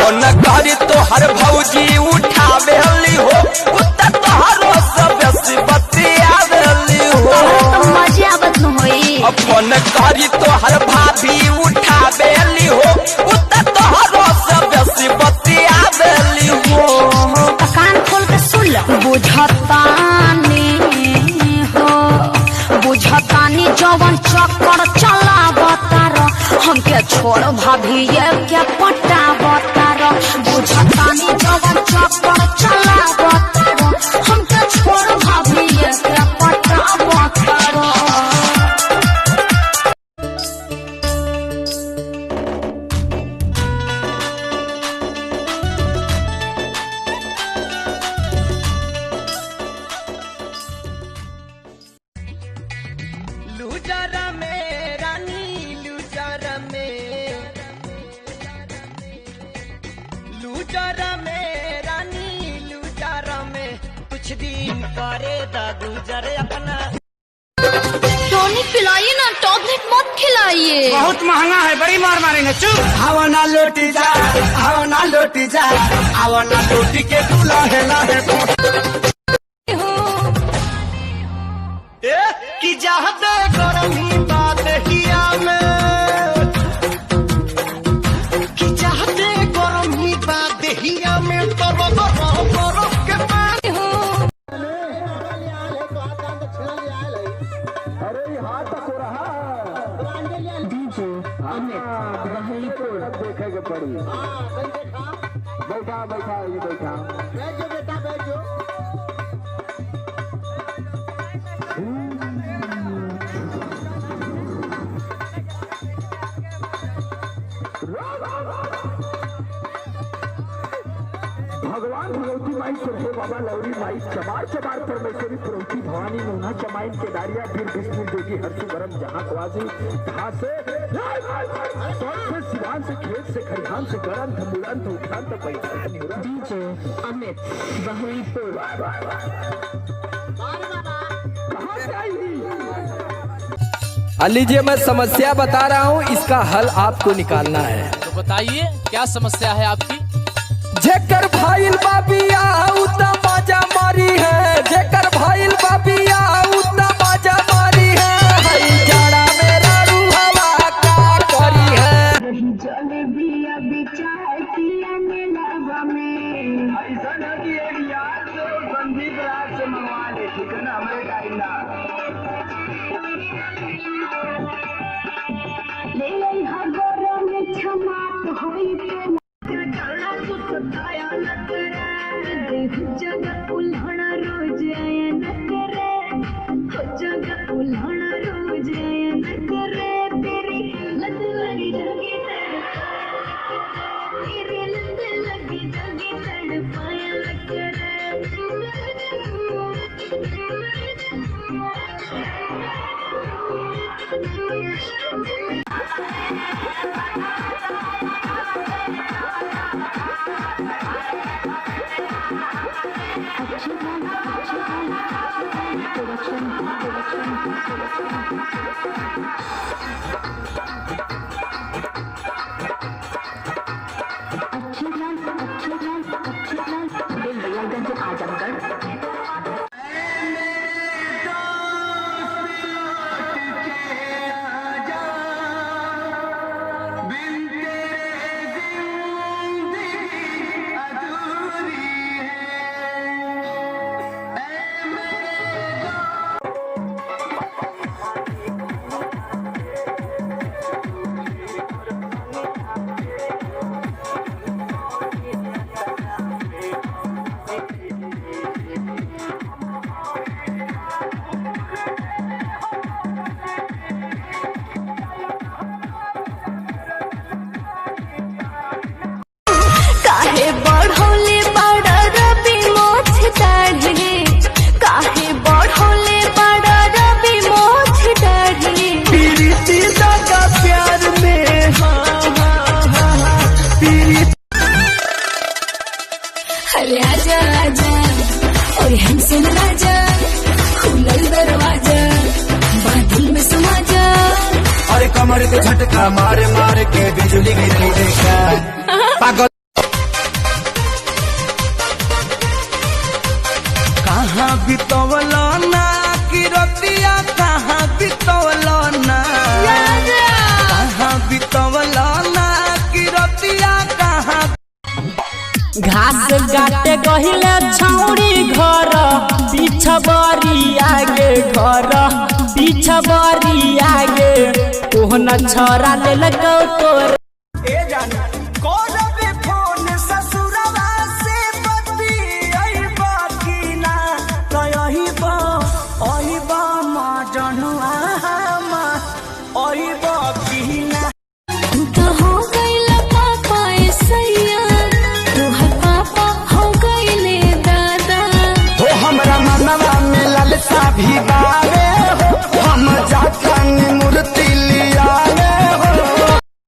Phone करी तो हर भौजी उठावेली हो उतना तोहरो सब बतियावेली हो मजा आवत न होई। फोन करी तो हर भाभी उठावेली हो उतना तोहरो सब बतियावेली हो। कान खोल के सुन ल। बुझतानी जवन चक्कर चलावतार हमके छोड़ भाभी ये क्या पटावतार। बुझतानी जवन चक्कर चलावतार हमके छोड़ भाभी ये क्या पटावतार। लूजरा में रानी लूजरा में रानी लूजरा में कुछ दिन करे दादू जरे अपना। टॉनिक पिलाइए ना, टॉनिक मत खिलाइए। बहुत महंगा है, बड़ी मार मारेंगे। चुप। हवा ना लोटी जा, हवा ना लोटी जा, हवा ना लोटी के तू लाहे लाहे कि चाहते गरमी बात हिया में, कि चाहते गरमी बात हिया में तो बरफ के पानी हो। अरे हाथ तक हो रहा डीजे अमित बहलीपुर देखेगा पड़ी। बैठा बैठा ये बैठा बैठो बेटा बैठो। भगवान भगवती माई चढ़े बाबा लौरी माई चमार चमार परमेश्वरी पुरौती भवानी नोना चमाइन के दारिया वीर विष्णु देवी हर्षु गरम जहाँ क्वासी जहाँ से सिवान से खेत से खरिहान से गरम धमुड़न तो उठान तो पैसा डीजे अमित बहलीपुर। लीजिए मैं समस्या बता रहा हूँ, इसका हल आपको निकालना है। तो बताइए क्या समस्या है आपकी। जेकर भाईल बाबिया उतना बाजा मारी है, जेकर भाईल बाबिया उतना बाजा मारी है, हई जाड़ा मेरा रूहवा का करी है। चले बिया बिचार किया मेला में ऐसा ना कि एक यार से संदीप राज से मंगवा ले, ठीक है ना, हमें टाइम ना ले आई हगोर में क्षमा तो होई पे चढ़ा कुछ आया न करे जगह उल्हना रोज आया न करे जगह उल्हना रोज आया न करे तेरी लत लगी जगी तेरी लत लगी जगी तड़पाया न करे। और हमसे राजा खुलल दरवाजा बादल में समा जा। और कमर के झटका मार मार के बिजली गिरी देखा पागल। घास गाटे गहिले छौड़ी घर पिछबरी आगे घर पिछबरी आगे कोहना छरा ले लगो तोर